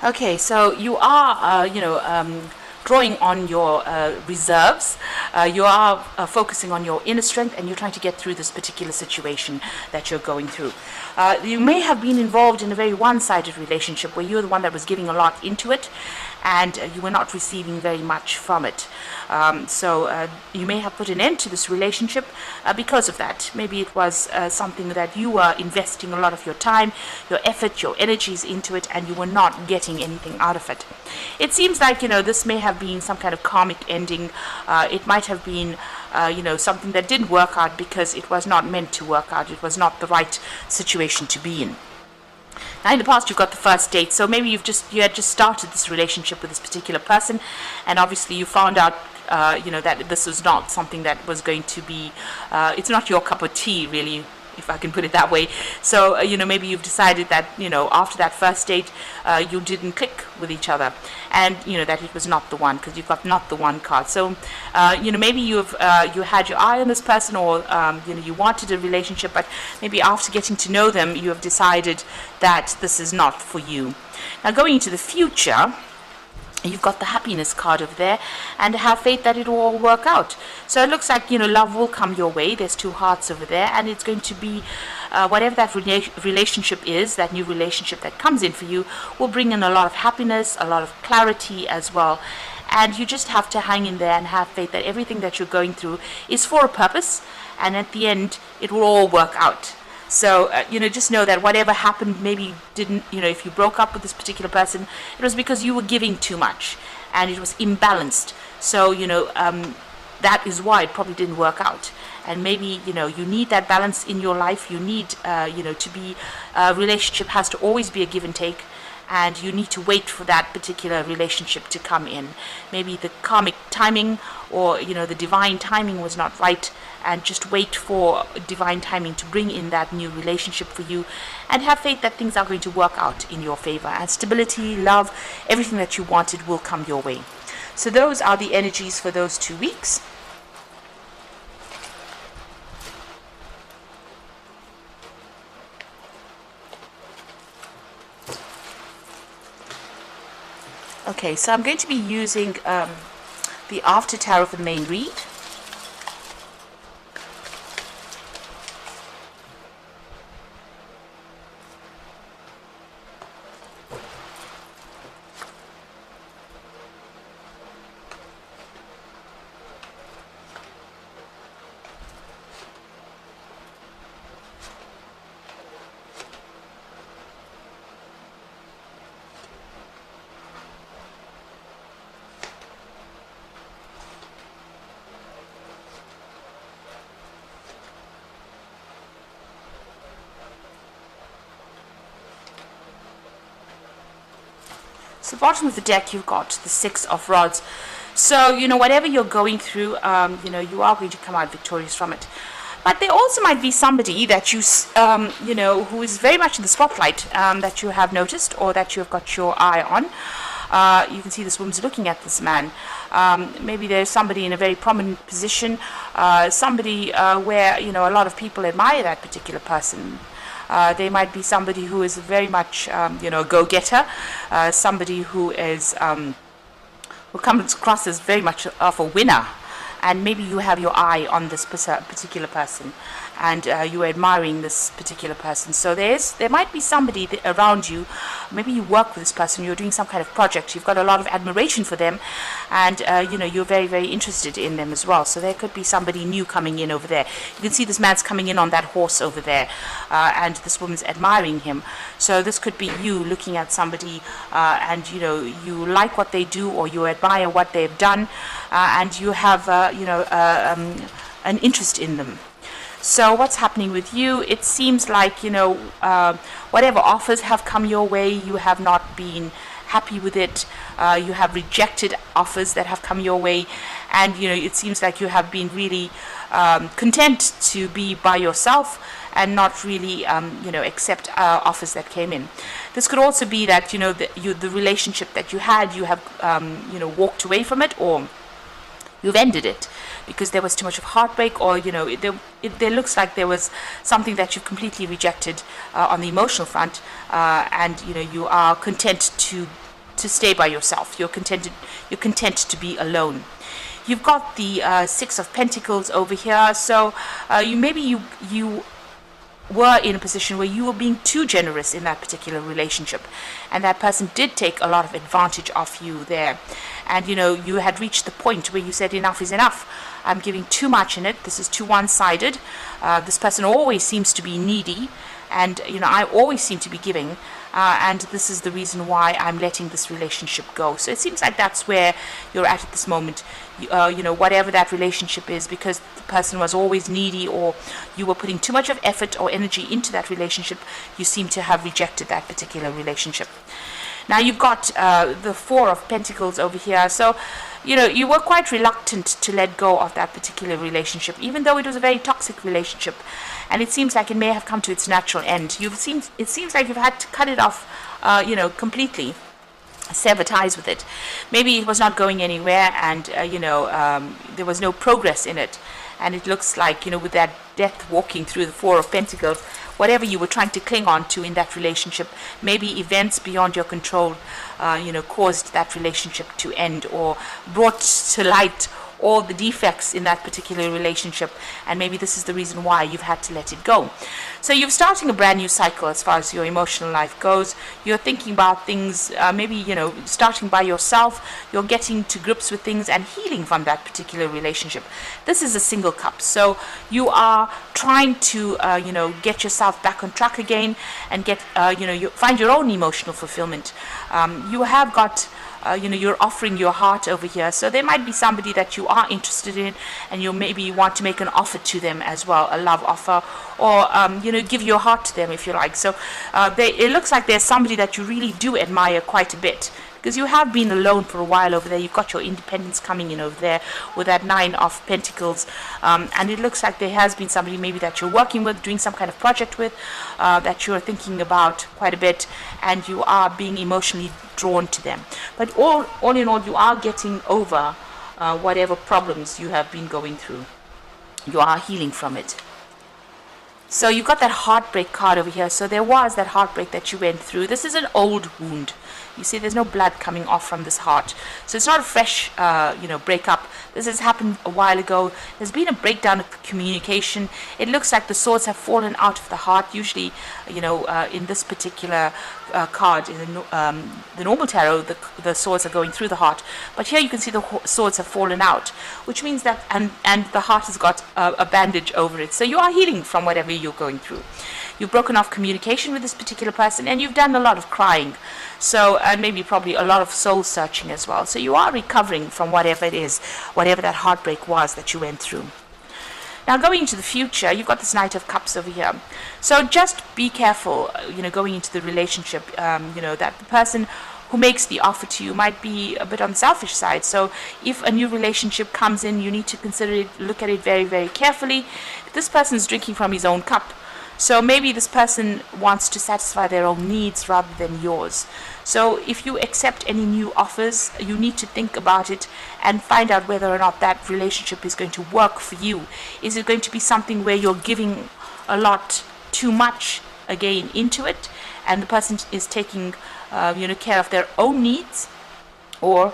Okay, so you are, drawing on your reserves. You are focusing on your inner strength, and you're trying to get through this particular situation that you're going through. You may have been involved in a very one-sided relationship where you're the one that was giving a lot into it, and you were not receiving very much from it. So you may have put an end to this relationship because of that. Maybe it was something that you were investing a lot of your time, your effort, your energies into it, and you were not getting anything out of it. It seems like, this may have been some kind of karmic ending. It might have been something that didn't work out because it was not meant to work out. It was not the right situation to be in. Now, in the past, you've got the first date, so maybe you had just started this relationship with this particular person, and obviously you found out, that this was not something that was going to be. It's not your cup of tea, really, if I can put it that way. So, maybe you've decided that, after that first date, you didn't click with each other, and, that it was not the one, because you've got not the one card. So, maybe you had your eye on this person, or, you wanted a relationship, but maybe after getting to know them, you have decided that this is not for you. Now, going into the future, you've got the happiness card over there, and have faith that it will all work out. So it looks like, love will come your way. There's two hearts over there, and it's going to be whatever that relationship is, that new relationship that comes in for you, will bring in a lot of happiness, a lot of clarity as well. And you just have to hang in there and have faith that everything that you're going through is for a purpose, and at the end, it will all work out. So, just know that whatever happened, maybe didn't, if you broke up with this particular person, it was because you were giving too much and it was imbalanced. So, that is why it probably didn't work out. And maybe, you need that balance in your life. You need, to be, a relationship has to always be a give and take. And you need to wait for that particular relationship to come in. Maybe the karmic timing, or the divine timing was not right, and just wait for divine timing to bring in that new relationship for you, and have faith that things are going to work out in your favor, and stability, love, everything that you wanted will come your way. So those are the energies for those 2 weeks. Okay, so I'm going to be using the After Tarot for the main read. So bottom of the deck, you've got the Six of Rods. So, whatever you're going through, you are going to come out victorious from it. But there also might be somebody that who is very much in the spotlight, that you have noticed, or that you've got your eye on. You can see this woman's looking at this man. Maybe there's somebody in a very prominent position, somebody where, a lot of people admire that particular person. They might be somebody who is very much, a go-getter, somebody who is, who comes across as very much of a winner. And maybe you have your eye on this particular person, and you're admiring this particular person. So there might be somebody around you. Maybe you work with this person, you're doing some kind of project, you've got a lot of admiration for them, and you're very, very interested in them as well. So there could be somebody new coming in over there. You can see this man's coming in on that horse over there, and this woman's admiring him. So this could be you looking at somebody, and you like what they do, or you admire what they've done, and you have an interest in them. So what's happening with you? It seems like, whatever offers have come your way, you have not been happy with it. You have rejected offers that have come your way, and it seems like you have been really content to be by yourself and not really accept offers that came in. This could also be that the relationship that you had, you have walked away from it, or you've ended it because there was too much of heartbreak, or there looks like there was something that you've completely rejected on the emotional front, and you are content to to stay by yourself. You're content to be alone. You've got the Six of Pentacles over here. So you were in a position where you were being too generous in that particular relationship, and that person did take a lot of advantage of you there. And you had reached the point where you said enough is enough. I'm giving too much in it. This is too one-sided. This person always seems to be needy, and I always seem to be giving, and this is the reason why I'm letting this relationship go. So it seems like that's where you're at this moment. Whatever that relationship is, because the person was always needy, or you were putting too much of effort or energy into that relationship, you seem to have rejected that particular relationship. Now you've got the Four of Pentacles over here. So, you were quite reluctant to let go of that particular relationship, even though it was a very toxic relationship. And it seems like it may have come to its natural end. It seems like you've had to cut it off, completely. Sever ties with it. Maybe it was not going anywhere, and there was no progress in it. And it looks like, with that death walking through the Four of Pentacles, whatever you were trying to cling on to in that relationship, maybe events beyond your control, caused that relationship to end, or brought to light all the defects in that particular relationship, and maybe this is the reason why you've had to let it go. So you're starting a brand new cycle as far as your emotional life goes. You're thinking about things, maybe starting by yourself. You're getting to grips with things and healing from that particular relationship. This is a single cup, so you are trying to get yourself back on track again, and get you find your own emotional fulfillment. You have got you're offering your heart over here. So there might be somebody that you are interested in, and you maybe want to make an offer to them as well, a love offer, or give your heart to them if you like. So it looks like there's somebody that you really do admire quite a bit, because you have been alone for a while over there. You've got your independence coming in over there with that Nine of Pentacles, and it looks like there has been somebody maybe that you're working with, doing some kind of project with, that you're thinking about quite a bit, and you are being emotionally drawn to them. But all in all, you are getting over whatever problems you have been going through. You are healing from it. So you've got that heartbreak card over here. So there was that heartbreak that you went through. This is an old wound. You see, there's no blood coming off from this heart. So it's not a fresh, breakup. This has happened a while ago. There's been a breakdown of communication. It looks like the swords have fallen out of the heart. Usually, in this particular card, in the normal tarot, the swords are going through the heart. But here you can see the swords have fallen out, which means that, and the heart has got a bandage over it. So you are healing from whatever you're going through. You've broken off communication with this particular person, and you've done a lot of crying. So, and maybe probably a lot of soul searching as well. So you are recovering from whatever it is, whatever that heartbreak was that you went through. Now, going into the future, you've got this Knight of Cups over here. So just be careful, going into the relationship, that the person who makes the offer to you might be a bit on the selfish side. So if a new relationship comes in, you need to consider it, look at it very, very carefully. This person is drinking from his own cup. So maybe this person wants to satisfy their own needs rather than yours. So if you accept any new offers, you need to think about it and find out whether or not that relationship is going to work for you. Is it going to be something where you're giving a lot too much again into it, and the person is taking care of their own needs? Or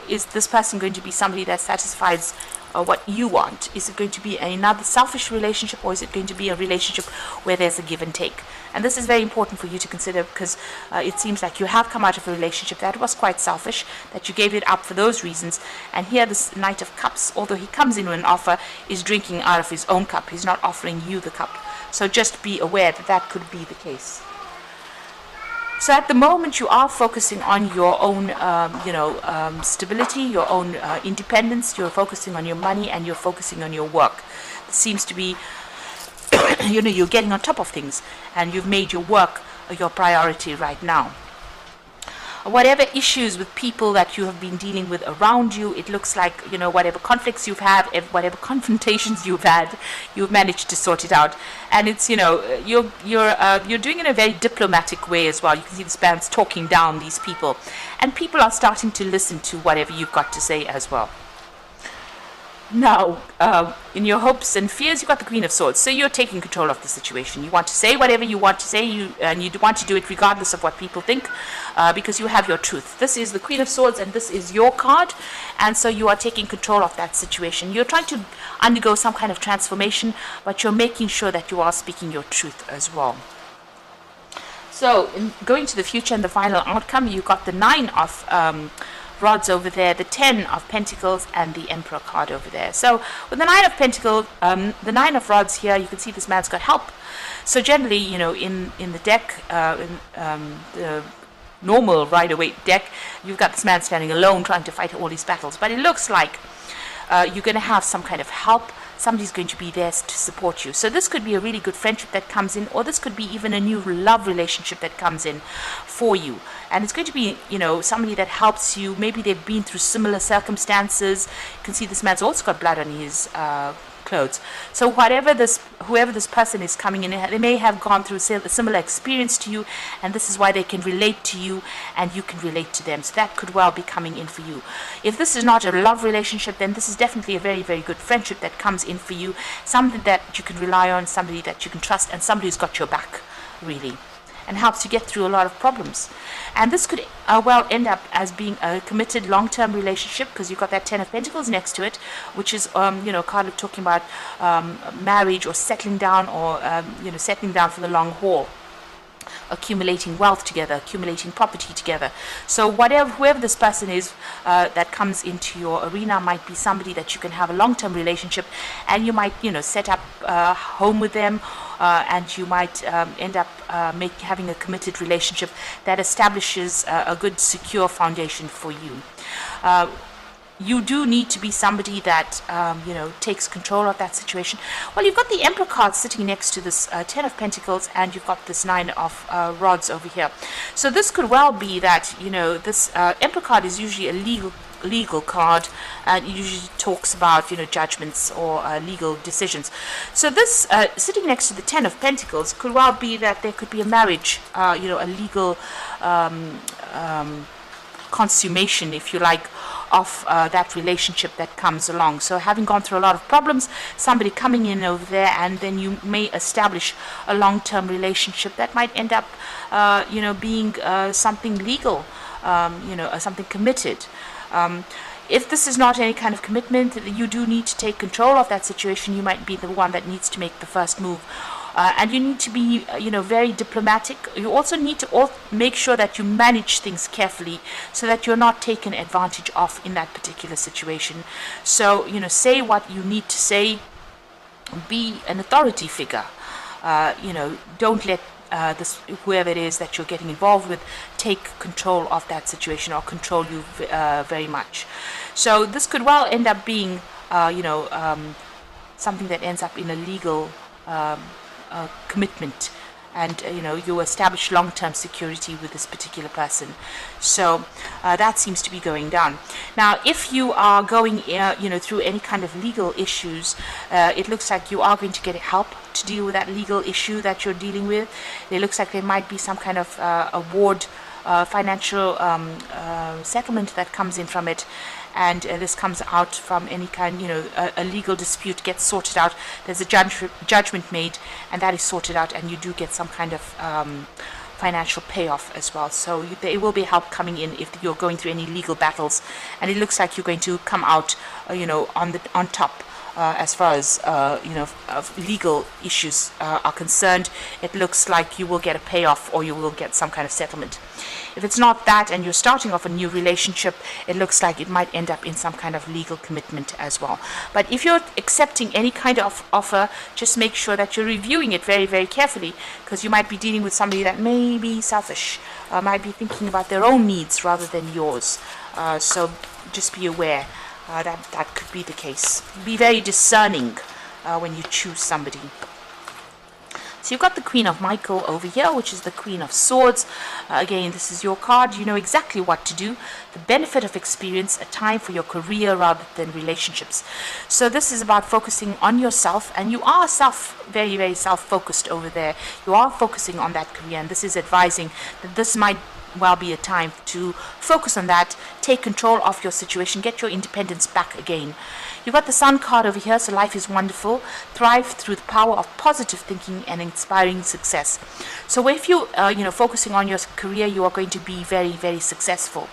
is this person going to be somebody that satisfies what you want? Is it going to be another selfish relationship, or is it going to be a relationship where there's a give and take? And this is very important for you to consider, because it seems like you have come out of a relationship that was quite selfish, that you gave it up for those reasons. And here this Knight of Cups, although he comes in with an offer, is drinking out of his own cup. He's not offering you the cup. So just be aware that that could be the case. So at the moment, you are focusing on your own, stability, your own independence. You're focusing on your money, and you're focusing on your work. It seems to be, you're getting on top of things, and you've made your work your priority right now. Whatever issues with people that you have been dealing with around you, it looks like, whatever conflicts you've had, whatever confrontations you've had, you've managed to sort it out. And it's, you're doing it in a very diplomatic way as well. You can see the spans talking down these people. And people are starting to listen to whatever you've got to say as well. Now, in your hopes and fears, you've got the Queen of Swords. So you're taking control of the situation. You want to say whatever you want to say, and you want to do it regardless of what people think, because you have your truth. This is the Queen of Swords, and this is your card, and so you are taking control of that situation. You're trying to undergo some kind of transformation, but you're making sure that you are speaking your truth as well. So, in going to the future and the final outcome, you got the 9 of rods over there, the 10 of pentacles, and the Emperor card over there. So with the 9 of pentacles, the 9 of rods here, you can see this man's got help. So generally, you know, in the deck, the normal Rider-Waite deck, you've got this man standing alone trying to fight all these battles. But it looks like you're going to have some kind of help. Somebody's going to be there to support you. So this could be a really good friendship that comes in, or this could be even a new love relationship that comes in for you. And it's going to be, you know, somebody that helps you. Maybe they've been through similar circumstances. You can see this man's also got blood on his clothes. So whoever this person is coming in, they may have gone through a similar experience to you, and this is why they can relate to you, and you can relate to them. So that could well be coming in for you. If this is not a love relationship, then this is definitely a very, very good friendship that comes in for you. Something that you can rely on, somebody that you can trust, and somebody who's got your back, really, and helps you get through a lot of problems. And this could well end up as being a committed long-term relationship, because you've got that 10 of Pentacles next to it, which is you know, kind of talking about marriage or settling down, or you know, settling down for the long haul, accumulating wealth together, accumulating property together. So whoever this person is that comes into your arena might be somebody that you can have a long-term relationship, and you might, you know, set up home with them, and you might end up having a committed relationship that establishes a good, secure foundation for you. You do need to be somebody that, you know, takes control of that situation. Well, you've got the Emperor card sitting next to this 10 of Pentacles, and you've got this 9 of rods over here. So this could well be that, you know, this Emperor card is usually a legal card, and it usually talks about, you know, judgments or legal decisions. So this sitting next to the 10 of Pentacles could well be that there could be a marriage, you know, a legal consummation, if you like, of that relationship that comes along. So having gone through a lot of problems, somebody coming in over there, and then you may establish a long-term relationship that might end up, you know, being something legal, you know, something committed. If this is not any kind of commitment, you do need to take control of that situation. You might be the one that needs to make the first move. And you need to be, you know, very diplomatic. You also need to make sure that you manage things carefully, so that you're not taken advantage of in that particular situation. So, you know, say what you need to say. Be an authority figure. You know, don't let whoever it is that you're getting involved with take control of that situation, or control you very much. So this could well end up being, you know, something that ends up in a legal commitment, and you know, you establish long-term security with this particular person. So that seems to be going down. Now, if you are going you know, through any kind of legal issues, it looks like you are going to get help to deal with that legal issue that you're dealing with. It looks like there might be some kind of award, financial settlement that comes in from it, and this comes out from any kind, you know, a legal dispute gets sorted out. There's a judgment made, and that is sorted out, and you do get some kind of financial payoff as well. So there will be help coming in if you're going through any legal battles, and it looks like you're going to come out, you know, on top. As far as you know, of legal issues are concerned, it looks like you will get a payoff, or you will get some kind of settlement. If it's not that, and you're starting off a new relationship, it looks like it might end up in some kind of legal commitment as well. But if you're accepting any kind of offer, just make sure that you're reviewing it very, very carefully, because you might be dealing with somebody that may be selfish, might be thinking about their own needs rather than yours. So just be aware. That could be the case. Be very discerning when you choose somebody. So you've got the Queen of Michael over here, which is the Queen of Swords. Again, this is your card. You know exactly what to do. The benefit of experience, a time for your career rather than relationships. So this is about focusing on yourself, and you are very, very self-focused over there. You are focusing on that career, and this is advising that this might well be a time to focus on that, take control of your situation, get your independence back again. You've got the Sun card over here, so life is wonderful. Thrive through the power of positive thinking and inspiring success. So if you, focusing on your career, you are going to be very, very successful.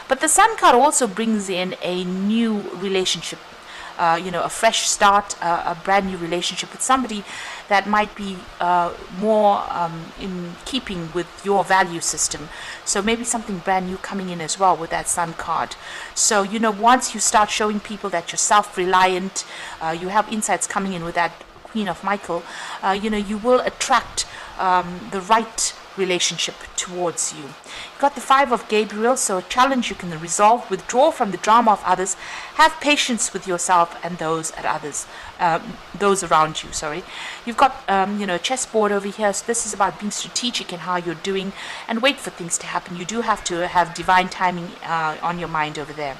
But the Sun card also brings in a new relationship, a fresh start, a brand new relationship with somebody that might be more in keeping with your value system. So maybe something brand new coming in as well with that Sun card. So, once you start showing people that you're self-reliant, you have insights coming in with that Queen of Michael, you will attract the right relationship towards you. You've got the Five of Gabriel, so a challenge you can resolve, withdraw from the drama of others, have patience with yourself and those around you. You've got a chessboard over here, so this is about being strategic in how you're doing and wait for things to happen. You do have to have divine timing on your mind over there,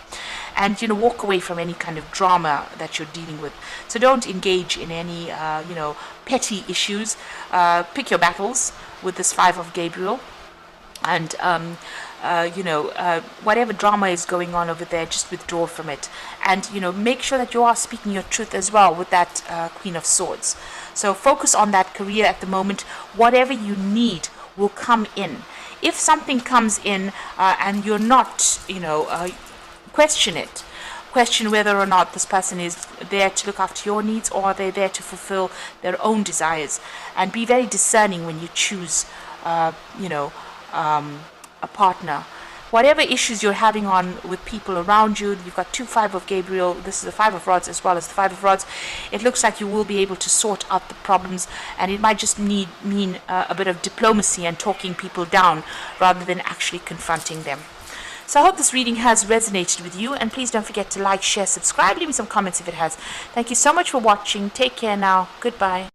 and walk away from any kind of drama that you're dealing with. So don't engage in any petty issues. Pick your battles with this Five of Gabriel, and whatever drama is going on over there, just withdraw from it, and make sure that you are speaking your truth as well with that Queen of Swords. So focus on that career at the moment. Whatever you need will come in. If something comes in and you're not, question it. Question whether or not this person is there to look after your needs, or are they there to fulfill their own desires. And be very discerning when you choose, a partner. Whatever issues you're having on with people around you, you've got two Five of Gabriel. This is the Five of Rods as well as the Five of Rods. It looks like you will be able to sort out the problems, and it might just mean a bit of diplomacy and talking people down rather than actually confronting them. So I hope this reading has resonated with you, and please don't forget to like, share, subscribe, leave me some comments if it has. Thank you so much for watching. Take care now. Goodbye.